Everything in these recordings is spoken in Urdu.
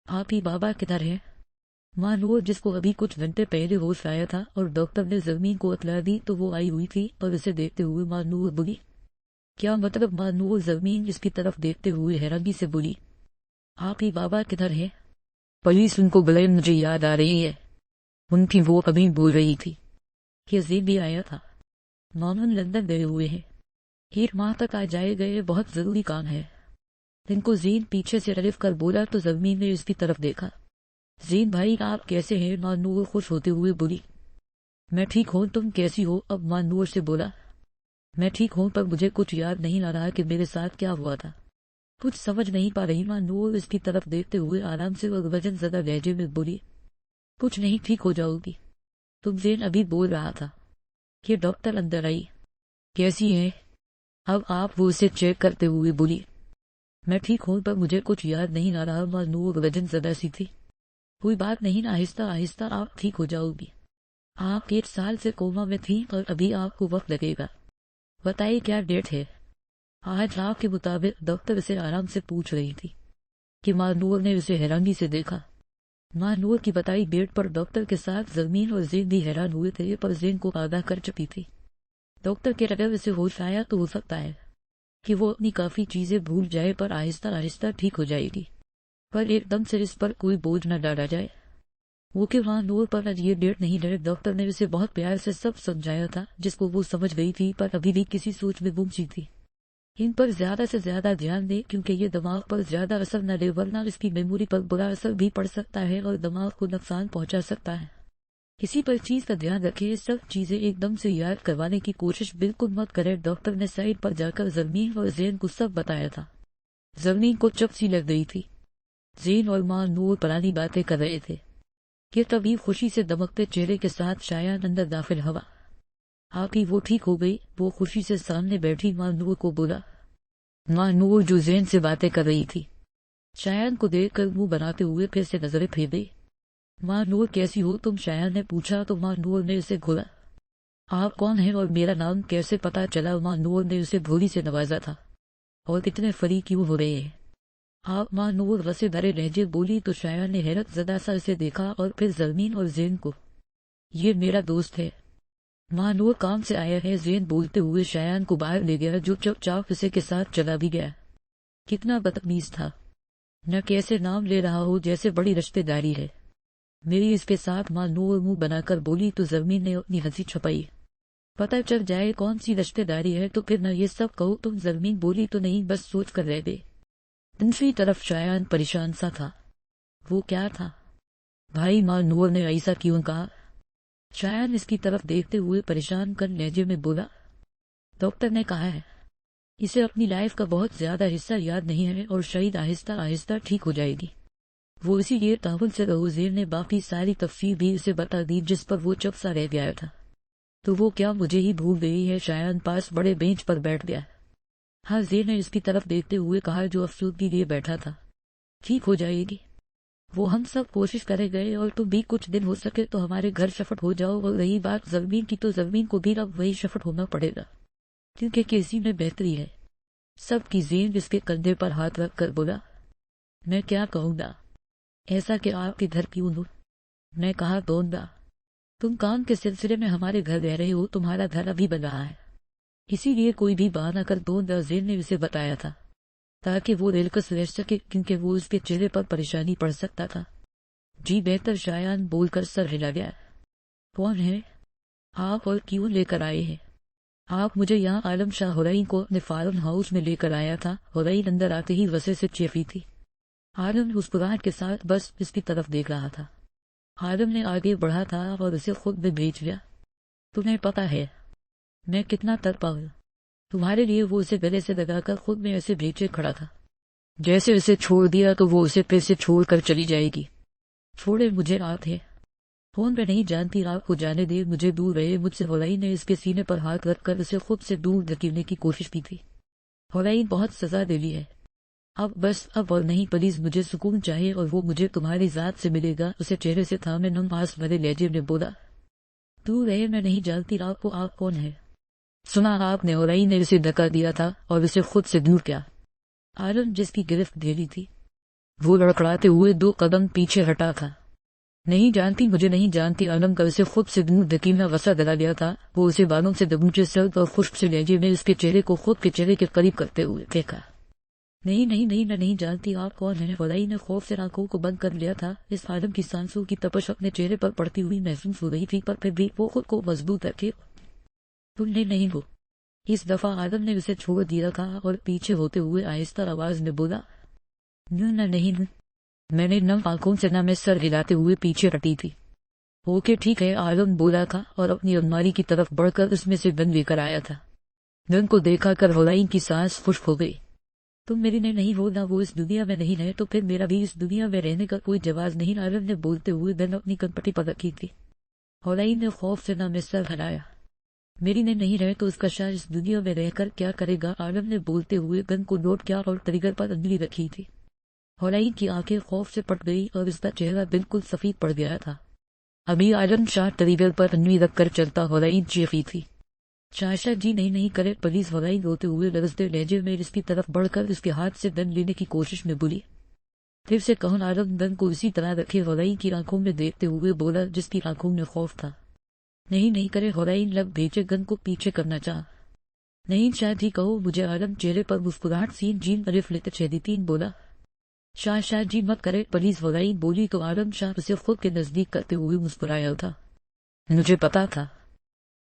آپ ہی بابا کدھر ہے؟ مانور جس کو ابھی کچھ گھنٹے پہلے ہوش آیا تھا اور ڈاکٹر نے زمین کو اطلاع دی تو وہ آئی ہوئی تھی اور اسے دیکھتے ہوئے مانور بولی۔ کیا مطلب؟ مانور زمین اس کی طرف دیکھتے ہوئے حیرانی سے بولی۔ آپ ہی بابا کدھر ہے؟ پولیس ان کو بلائے، مجھے یاد آ رہی ہے، ان کی وہ ابھی بول رہی تھی کہ زین بھی آیا تھا، مامن لندن گئے ہوئے ہیں، 1 ماہ تک آ جائے گئے، بہت ضروری کام ہے۔ ان کو زین پیچھے سے رلف کر بولا تو زمین نے اس کی طرف دیکھا۔ زین بھائی آپ کیسے ہیں؟ مانور خوش ہوتے ہوئے بولی۔ میں ٹھیک ہوں، تم کیسی ہو؟ اب مانور سے بولا۔ میں ٹھیک ہوں، پر مجھے کچھ یاد نہیں آ رہا کہ میرے ساتھ کیا ہوا تھا، کچھ سمجھ نہیں پا رہی۔ مانور اس کی طرف دیکھتے ہوئے آرام سے اور وزن زدہ لہجے میں بولی۔ کچھ نہیں، ٹھیک ہو جاؤ گی تم۔ زین ابھی بول رہا تھا کہ ڈاکٹر اندر آئی۔ کیسی ہے اب آپ؟ وہ اسے چیک کرتے ہوئے بولی۔ میں ٹھیک ہوں، پر مجھے کچھ یاد نہیں آ رہا۔ مانور وزن زدہ سی تھی۔ کوئی بات نہیں، آہستہ آہستہ آپ ٹھیک ہو جاؤ گی۔ آپ 1 سال سے کوما میں تھیں اور ابھی آپ کو وقت لگے گا۔ بتائیے کیا ڈیٹ ہے آج آپ کے مطابق؟ ڈاکٹر اسے آرام سے پوچھ رہی تھی کہ مانور نے اسے حیرانی سے دیکھا۔ مانور کی بتائی ڈیٹ پر ڈاکٹر کے ساتھ زمین اور زین بھی حیران ہوئے تھے، پر زین کو آگاہ کر چکی تھی۔ ڈاکٹر کے اگر اسے ہوش آیا تو ہو سکتا ہے کہ وہ اپنی کافی چیزیں بھول جائے، پر آہستہ آہستہ ٹھیک ہو جائے گی، پر ایک دم سے اس پر کوئی بوجھ نہ ڈالا جائے۔ وہ کہ مانور پر آج یہ ڈیٹ نہیں ہے۔ ڈاکٹر نے اسے بہت پیار سے سب سمجھایا تھا جس کو وہ سمجھ گئی تھی، پر ابھی بھی کسی سوچ میں گم سی تھی۔ ان پر زیادہ سے زیادہ دھیان دے کیونکہ یہ دماغ پر زیادہ اثر نہ دے، ورنہ اس کی میموری پر برا اثر بھی پڑ سکتا ہے اور دماغ کو نقصان پہنچا سکتا ہے۔ کسی پر چیز کا دھیان رکھے، سب چیزیں ایک دم سے یاد کروانے کی کوشش بالکل مت کرے۔ ڈاکٹر نے سائڈ پر جا کر زمین اور زین کو سب بتایا تھا۔ زمین کو چپ سی لگ گئی تھی۔ زین اور مانور پرانی باتیں کر رہے تھے کہ تبھی خوشی سے دمکتے چہرے کے ساتھ شایان اندر داخل ہوا۔ آپ ہی وہ ٹھیک ہو گئی؟ وہ خوشی سے سامنے بیٹھی مانور کو بولا۔ مانور جو زین سے باتیں کر رہی تھی شایان کو دیکھ کر منہ بناتے ہوئے پھر سے نظریں پھیر گئی۔ مانور کیسی ہو تم؟ شایان نے پوچھا تو مانور نے اسے گھورا۔ آپ کون ہیں اور میرا نام کیسے پتا چلا؟ مانور نے اسے بھوری سے نوازا تھا۔ اور اتنے فری کیوں ہو رہے ہیں آپ؟ مانور غصے بھرے لہجے بولی تو شایان نے حیرت زدہ سا اسے دیکھا اور پھر زمین اور زین کو۔ یہ میرا دوست ہے، مانور کام سے آیا ہے، زین بولتے ہوئے شایان کو باہر لے گیا جو چپ چاپ اسے کے ساتھ چلا بھی گیا۔ کتنا بدتمیز تھا، نہ کیسے نام لے رہا ہو جیسے بڑی رشتے داری ہے میری اس کے ساتھ۔ مانور منہ بنا کر بولی تو زمین نے اپنی ہنسی چھپائی۔ پتہ چل جائے کون سی رشتے داری ہے تو پھر نہ یہ سب کہو تم۔ زمین بولی تو نہیں، بس سوچ کر رہ گئی۔ دوسری طرف شایان پریشان سا تھا۔ وہ کیا تھا بھائی؟ مانور نے ایسا کیوں کہا؟ شایان اس کی طرف دیکھتے ہوئے پریشان کن لہجے میں بولا۔ ڈاکٹر نے کہا ہے اسے اپنی لائف کا بہت زیادہ حصہ یاد نہیں ہے اور شاید آہستہ آہستہ ٹھیک ہو جائے گی۔ وہ اسی لیے تعاون سے زین نے باقی ساری تفصیل بھی اسے بتا دی جس پر وہ چپ سا رہ گیا تھا۔ تو وہ کیا مجھے ہی بھول گئی ہے؟ شایان پاس بڑے بینچ پر بیٹھ گیا۔ ہاں، زین نے اس کی طرف دیکھتے ہوئے کہا جو افسردگی لیے بیٹھا تھا۔ ٹھیک ہو جائے گی، وہ ہم سب کوشش کرے گئے اور تم بھی کچھ دن ہو سکے تو ہمارے گھر شفٹ ہو جاؤ۔ اور رہی بات زمین کی تو زمین کو بھی اب وہی شفٹ ہونا پڑے گا کیونکہ کسی میں بہتری ہے سب کی۔ زین اس کے کندھے پر ہاتھ رکھ کر بولا۔ میں کیا کہوں گا ایسا کہ آپ کے گھر کیوں دوں؟ میں کہا دوں گا، تم کام کے سلسلے میں ہمارے گھر رہ رہے ہو، تمہارا گھر ابھی بن رہا ہے، اسی لیے کوئی بھی بہانہ کر دوں گا۔ زین نے اسے بتایا تھا تاکہ وہ ریلکس رہ سکے کیونکہ وہ اس کے چہرے پر پریشانی پڑ سکتا تھا۔ جی بہتر، شایان بول کر سر ہلا گیا۔ کون ہے آپ اور کیوں لے کر آئے ہیں آپ مجھے یہاں؟ عالم شاہ حرین کو اپنے فارم ہاؤس میں لے کر آیا تھا۔ حرین اندر آتے ہی غصے سے چیخی تھی۔ عالم مسکراہٹ کے ساتھ بس اس کی طرف دیکھ رہا تھا۔ عالم نے آگے بڑھا تھا اور اسے خود میں بھیج لیا۔ تمہیں پتا ہے میں کتنا تڑپا ہوں تمہارے لیے؟ وہ اسے گلے سے لگا کر خود میں ایسے بھیجے کھڑا تھا جیسے اسے چھوڑ دیا تو وہ اسے پھر سے چھوڑ کر چلی جائے گی۔ چھوڑے مجھے، رات ہے، فون پہ نہیں جانتی، آپ کو جانے دے، مجھے دور رہے مجھ سے۔ حرین نے اس کے سینے پر ہاتھ رکھ کر اسے خود سے دور دھکیلنے کی کوشش کی تھی۔ حرین بہت سزا دے لی ہے، اب بس اب اور نہیں، پلیز مجھے سکون چاہیے اور وہ مجھے تمہاری ذات سے ملے گا۔ اسے چہرے سے تھامے نم آس بھرے لہجے میں بولا۔ دور رہے، میں نہیں جانتی آپ کو، آپ کون ہے؟ سنا آپ نے؟ حرین نے اسے دھکا دیا تھا اور اسے خود سے دور کیا۔ عالم جس کی گرفت ڈھیلی تھی وہ لڑکڑاتے ہوئے 2 قدم پیچھے ہٹا تھا۔ نہیں جانتی، مجھے نہیں جانتی۔ عالم کا اسے خود سے دور دھکیلنا وسا دلا گیا تھا۔ وہ اسے بالوں سے دبوچے سرد اور خشک سے لہجے میں اس کے چہرے کو خود کے چہرے کے قریب کرتے ہوئے دیکھا۔ نہیں نہیں نہیں، میں نہیں جانتی آپ کون ہیں۔ خدائی نے خوف سے آنکھوں کو بند کر لیا تھا۔ اس عالم کی سانسوں کی تپش اپنے چہرے پر پڑتی ہوئی محسوس ہو رہی تھی، پر پھر بھی وہ خود کو مضبوط رکھے۔ تم نے نہیں ہو۔ اس دفعہ عالم نے اسے چھوڑ دیا تھا اور پیچھے ہوتے ہوئے آہستہ آواز میں بولا، نہ نہیں، میں نے نم آنکھوں سے نہ میں سر ہلاتے ہوئے پیچھے ہٹی تھی۔ اوکے ٹھیک ہے، عالم بولا تھا اور اپنی الماری کی طرف بڑھ کر اس میں سے گن لے کر آیا تھا۔ گن کو دیکھا کر ہولائن کی سانس خشک ہو گئی۔ تم میری نے نہیں ہو، نہ وہ اس دنیا میں نہیں رہے تو پھر میرا بھی اس دنیا میں رہنے کا کوئی جواز نہیں، عالم نے بولتے ہوئے گن اپنی کنپٹی پر رکھی تھی۔ ہولائن نے خوف سے نہ میں سر ہلایا۔ میری نے نہیں رہے تو اس کا شاہ اس دنیا میں رہ کر کیا کرے گا، عالم نے بولتے ہوئے گن کو لوٹ کیا اور ٹریگر پر انگلی رکھی تھی۔ ہولائن کی آنکھیں خوف سے پٹ گئی اور اس کا چہرہ بالکل سفید پڑ گیا تھا۔ ابھی عالم شاہ ٹریگر پر انگلی رکھ کر چلتا، ہولائن چیخی تھی، شاہ جی نہیں کرے پلیز۔ ہولائن روتے ہوئے لرزتے لہجے میں اس کی طرف بڑھ کر اس کے ہاتھ سے گن لینے کی کوشش میں بولی۔ پھر سے کہوں عالم گن کو اسی طرح رکھے ہولائن کی آنکھوں میں دیکھتے ہوئے بولا، جس کی آنکھوں میں خوف تھا۔ نہیں کرے ہولائن لب بھیجے گن کو پیچھے کرنا چاہا۔ نہیں شاہ جی کہو مجھے، عالم چہرے پر مسکراہٹ سین جین الف لیتے چھیدیتین بولا۔ شاہ جی مت کرے پلیز، ہولائن بولی تو عالم شاہ اسے خود کے نزدیک کرتے ہوئے مسکرایا تھا۔ مجھے پتا تھا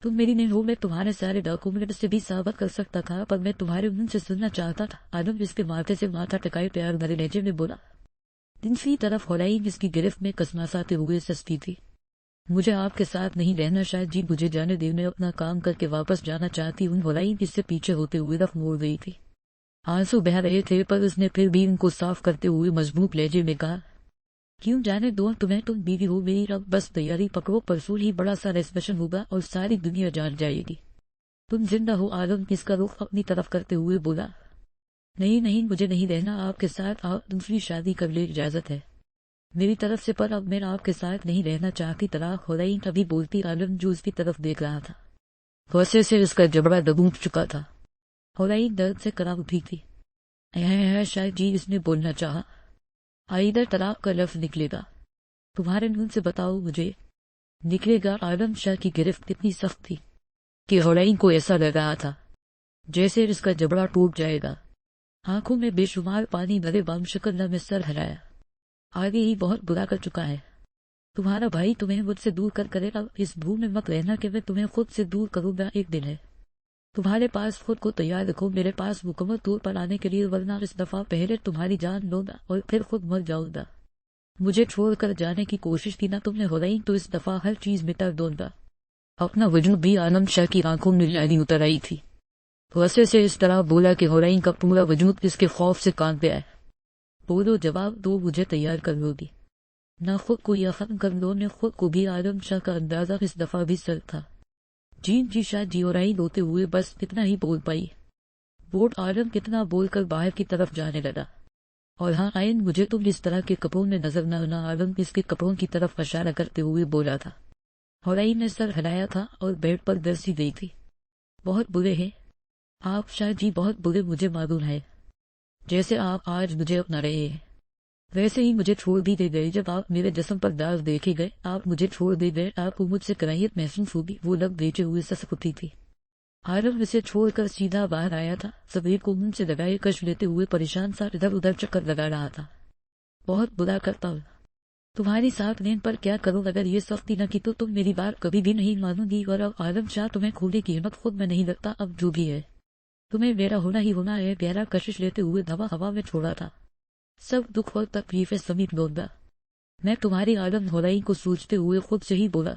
تم میری نہیں ہو، میں تمہارے سارے ڈاکومنٹ سے بھی ثابت کر سکتا تھا، پر میں تمہارے منہ سے سننا چاہتا تھا۔ عالم اس کے ماتھے سے ماتھا ٹکائے پیار بھرے لہجے میں بولا۔ دوسری طرف ہولائن اس کی گرفت میں کسمساتے ہوئے سستی تھی۔ مجھے آپ کے ساتھ نہیں رہنا شاہ جی، مجھے جانے دے، میں اپنا کام کر کے واپس جانا چاہتی ہوں۔ ہولائن اس سے پیچھے ہوتے ہوئے رخ موڑ گئی تھی۔ آنسو بہہ رہے تھے پر اس نے پھر بھی ان کو صاف کرتے ہوئے مضبوط لہجے میں کہا، کیوں جانے دو تمہیں، تم بیوی ہو میری، اب بس تیاری پکڑو، پرسوں ہی بڑا سا ریسپشن ہوگا اور ساری دنیا جان جائے گی تم زندہ ہو۔ عالم اس کا رخ اپنی طرف کرتے ہوئے بولا، نہیں مجھے نہیں رہنا آپ کے ساتھ، آپ دوسری شادی کر لے، اجازت ہے میری طرف سے، پر اب میں آپ کے ساتھ نہیں رہنا چاہتی، طلاق۔ ہولائن ابھی بولتی، عالم جو اس کی طرف دیکھ رہا تھا غصے سے اس کا جبڑا دبوچ چکا تھا۔ ہولائن درد سے کڑا اٹھی تھی۔ شاید جی اس نے بولنا چاہا، ادھر طلاق کا لفظ نکلے گا تمہارے منہ سے، بتاؤ مجھے نکلے گا؟ عالم شاہ کی گرفت اتنی سخت تھی کہ ہولائن کو ایسا لگ رہا تھا جیسے اس کا جبڑا ٹوٹ جائے گا۔ آنکھوں میں بے شمار پانی بھرے بام شکل نہ میں سر ہلایا۔ آگے ہی بہت برا کر چکا ہے تمہارا بھائی، تمہیں مجھ سے دور کر کرے گا، اس بھول میں مت رہنا کہ میں تمہیں خود سے دور کروں گا ایک دن ہے۔ تمہارے پاس خود کو تیار رکھو میرے پاس مکمل طور پر آنے کے لیے، ورنہ اس دفعہ پہلے تمہاری جان لوں گا اور پھر خود مر جاؤں گا۔ مجھے چھوڑ کر جانے کی کوشش کی نہ تم نے ہولائن، تو اس دفعہ ہر چیز مٹا دوں گا۔ اپنا وجود بھی عالم شاہ کی آنکھوں میں لہری اتر آئی تھی۔ غصے سے اس طرح بولا کہ ہولائن کا پورا وجود اس کے خوف سے کانپ گیا ہے۔ بولو، جواب دو، مجھے تیار کر لو گی نہ خود کو یا ختم کر لو نے خود کو بھی؟ عالم شاہ کا اندازہ اس دفعہ بھی سر تھا۔ جی شاہ جی، ہولائن ہوتے ہوئے بس کتنا ہی بول پائی۔ بورڈ عالم کتنا بول کر باہر کی طرف جانے لگا۔ اور ہاں آئین، مجھے تم اس طرح کے کپڑوں میں نظر نہ آنا، عالم اس کے کپڑوں کی طرف اشارہ کرتے ہوئے بولا تھا۔ ہولائن نے سر ہلایا تھا اور بیڈ پر درسی گئی تھی۔ بہت برے ہیں آپ شاہ جی، بہت برے، مجھے معلوم ہے۔ جیسے آپ آج مجھے اپنا رہے ہیں ویسے ہی مجھے چھوڑ بھی دے گئے۔ جب آپ میرے جسم پر داغ دیکھے گئے، آپ مجھے چھوڑ دے گئے، آپ کو مجھ سے کراہیت محسوس ہوگی۔ وہ لب بیچے ہوئے سسک اٹھی تھی۔ عالم اسے چھوڑ کر سیدھا باہر آیا تھا، سبیر کو منہ سے لگائے کش لیتے ہوئے پریشان سا ادھر ادھر چکر لگا رہا تھا۔ بہت برا کرتا ہوں تمہاری ساتھ لین، پر کیا کروں، اگر یہ سختی نہ کی تو تم میری بات کبھی بھی نہیں مانوں گی، اور اب عالم شاہ تمہیں کھونے کی ہمت خود میں نہیں رکھتا، اب جو بھی ہے تمہیں میرا ہونا ہی ہونا ہے۔ گہرا کشش لیتے ہوئے ہوا میں چھوڑا تھا، سب دکھ اور تکلیفیں سمیت لوں گا میں تمہاری۔ عالم ہولائن کو سوچتے ہوئے خود سے ہی بولا۔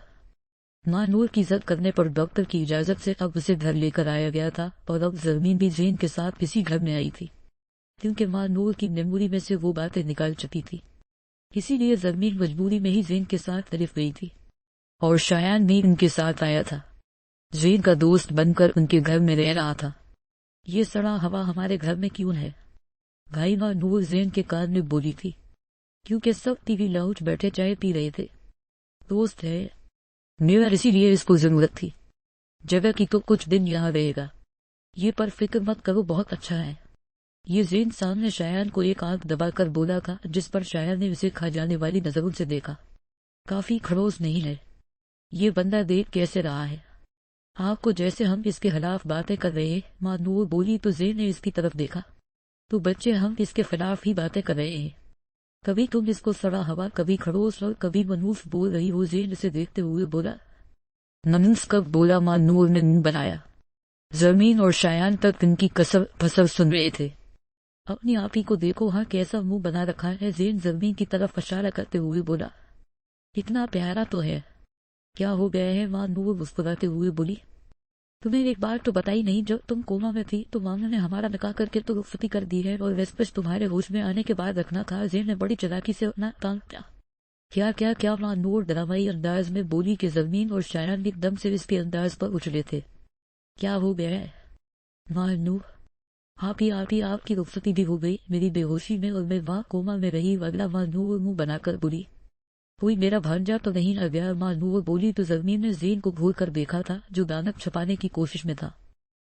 ماں نور کی زد کرنے پر ڈاکٹر کی اجازت سے اب اسے گھر لے کر آیا گیا تھا، اور اب زرمین بھی زین کے ساتھ اسی گھر میں آئی تھی، کیونکہ ماں نور کی میموری میں سے وہ باتیں نکال چکی تھی، اسی لیے زرمین مجبوری میں ہی زین کے ساتھ طرف گئی تھی، اور شایان بھی ان کے ساتھ آیا تھا، زین کا دوست بن کر ان کے گھر میں رہ رہا تھا۔ یہ سڑا ہوا ہمارے گھر میں کیوں ہے؟ بھائی ماں نور زین کے کان میں بولی تھی، کیونکہ سب ٹی وی لاؤنج بیٹھے چائے پی رہے تھے۔ دوست ہے میرا، اسی لیے اس کو ضرورت تھی جگہ کی، تو کچھ دن یہاں رہے گا، یہ پر فکر مت کرو، بہت اچھا ہے۔ یہ زین سامنے شایان کو ایک آنکھ دبا کر بولا تھا، جس پر شایان نے اسے کھا جانے والی نظروں سے دیکھا۔ کافی خڑوس نہیں ہے، یہ بندہ دیکھ کیسے رہا ہے آپ کو جیسے ہم اس کے خلاف باتیں کر رہے ہیں؟ ماں نور بولی تو زین نے اس کی طرف دیکھا۔ تو بچے ہم اس کے خلاف ہی باتیں کر رہے ہیں، کبھی تم اس کو سڑا ہوا، کبھی خڑوس اور کبھی منوس بول رہی ہو۔ زین اسے دیکھتے ہوئے بولا۔ ننس کب بولا؟ ماں نور نے منہ بنایا۔ زمین اور شایان تک ان کی کسر پسر سن رہے تھے۔ اپنی آپ ہی کو دیکھو ہاں کیسا منہ بنا رکھا ہے، زین زمین کی طرف اشارہ کرتے ہوئے بولا۔ اتنا پیارا تو ہے، کیا ہو گیا ہے؟ ماں نور مسکراتے ہوئے بولی۔ تمہیں ایک بات تو بتائی نہیں، جب تم کوما میں تھی تو ماما نے ہمارا نکاح کر کے تو رخصتی کر دی ہے، اور ویسپش تمہارے ہوش میں آنے کے بعد رکھنا تھا۔ زین نے بڑی چلاکی سے اپنا کام کیا۔ کیا کیا کیا؟ ماں نور ڈرامائی انداز میں بولی کہ زمین اور شایان ایک دم سے اس کے انداز پر اچھلے تھے۔ کیا ہو گیا ہے؟ ماں نور آپ کی رخصتی بھی ہو گئی میری بے ہوشی میں، اور میں وہاں کوما میں رہی وغیرہ۔ ماں نور منہ بنا کر بولی۔ کوئی میرا بھانجا تو نہیں آ گیا؟ ماں نور بولی تو زمین نے زین کو گھور کر دیکھا تھا جو دانت چھپانے کی کوشش میں تھا۔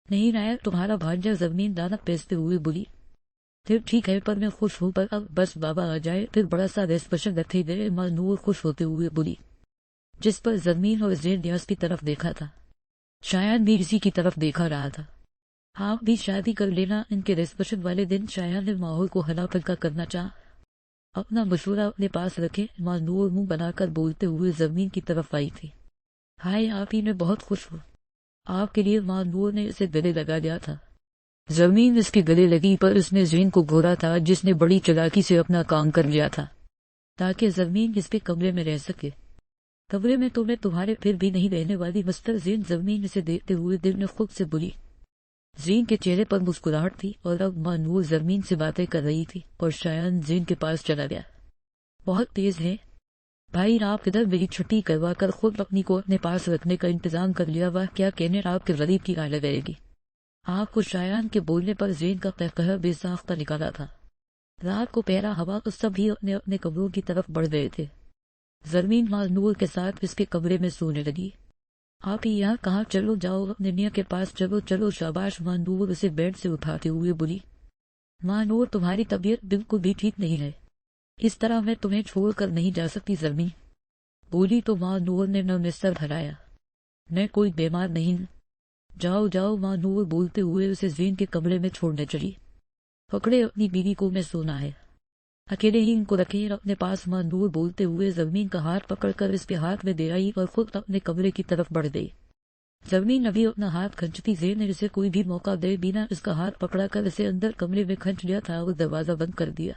نہیں آیا تمہارا بھانجا؟ زمین دانت پیستے ہوئے بولی۔ پھر ٹھیک ہے، پر میں خوش ہوں، پر اب بس بابا آ جائے پھر بڑا سا ریسپشن رکھے گئے۔ ماں نور خوش ہوتے ہوئے بولی، جس پر زمین اور زین ریاض کی طرف دیکھا تھا۔ شایان بھی اسی کی طرف دیکھا رہا تھا۔ آپ بھی شادی کر لینا۔ ان کے ریسپشن والے دن شایان نے ماحول کو ہلا پھلکا کرنا چاہا۔ اپنا مشورہ اپنے پاس رکھے۔ ماں نور منہ بنا کر بولتے ہوئے زمین کی طرف آئی تھی۔ ہائے آپ ہی میں بہت خوش ہوں آپ کے لیے۔ ماں نور نے اسے گلے لگا لیا تھا۔ زمین اس کے گلے لگی، پر اس نے زین کو گھورا تھا جس نے بڑی چلاکی سے اپنا کام کر لیا تھا تاکہ زمین اس کے کمرے میں رہ سکے۔ کمرے میں تو میں تمہارے پھر بھی نہیں رہنے والی مستر زین، زمین اسے دیکھتے ہوئے دل میں خود سے بولی۔ زین کے چہرے پر مسکراہٹ تھی، اور اب ماں نور زمین سے باتیں کر رہی تھی اور شایان زین کے پاس چلا گیا۔ بہت تیز ہے بھائی، آپ ادھر میری چھٹی کروا کر خود اپنی کو اپنے پاس رکھنے کا انتظام کر لیا۔ وہ کیا کہنے آپ کے غریب کی آلہ رہے گی۔ آپ کو شایان کے بولنے پر زین کا قہقہہ بے ساختہ نکالا تھا۔ رات کو پہرا ہوا تو سب ہی اپنے اپنے کمروں کی طرف بڑھ گئے تھے۔ زمین ماں نور کے ساتھ اس کے کمرے میں سونے لگی۔ آپ ہی یہاں کہاں؟ چلو جاؤ اپنے میاں کے پاس، چلو چلو شاباش۔ ماں نور اسے بیڈ سے اٹھاتے ہوئے بولی۔ ماں نور تمہاری طبیعت بالکل بھی ٹھیک نہیں ہے، اس طرح میں تمہیں چھوڑ کر نہیں جا سکتی۔ زمین بولی تو ماں نور نے نم سر ہلایا۔ میں کوئی بیمار نہیں، جاؤ جاؤ۔ ماں نور بولتے ہوئے اسے زین کے کمرے میں چھوڑنے چلی۔ پکڑے اپنی بیوی کو، میں سونا ہے، اکیلے ہی ان کو رکھے اپنے پاس۔ ماں نور بولتے ہوئے زمین کا ہاتھ پکڑ کر اس کے ہاتھ میں دے آئی اور خود اپنے کمرے کی طرف بڑھ گئی۔ زمین ابھی اپنا ہاتھ کھنچتی، زین نے اسے کوئی بھی موقع دے بنا اس کا ہاتھ پکڑا کر اسے اندر کمرے میں کھنچ لیا تھا اور دروازہ بند کر دیا۔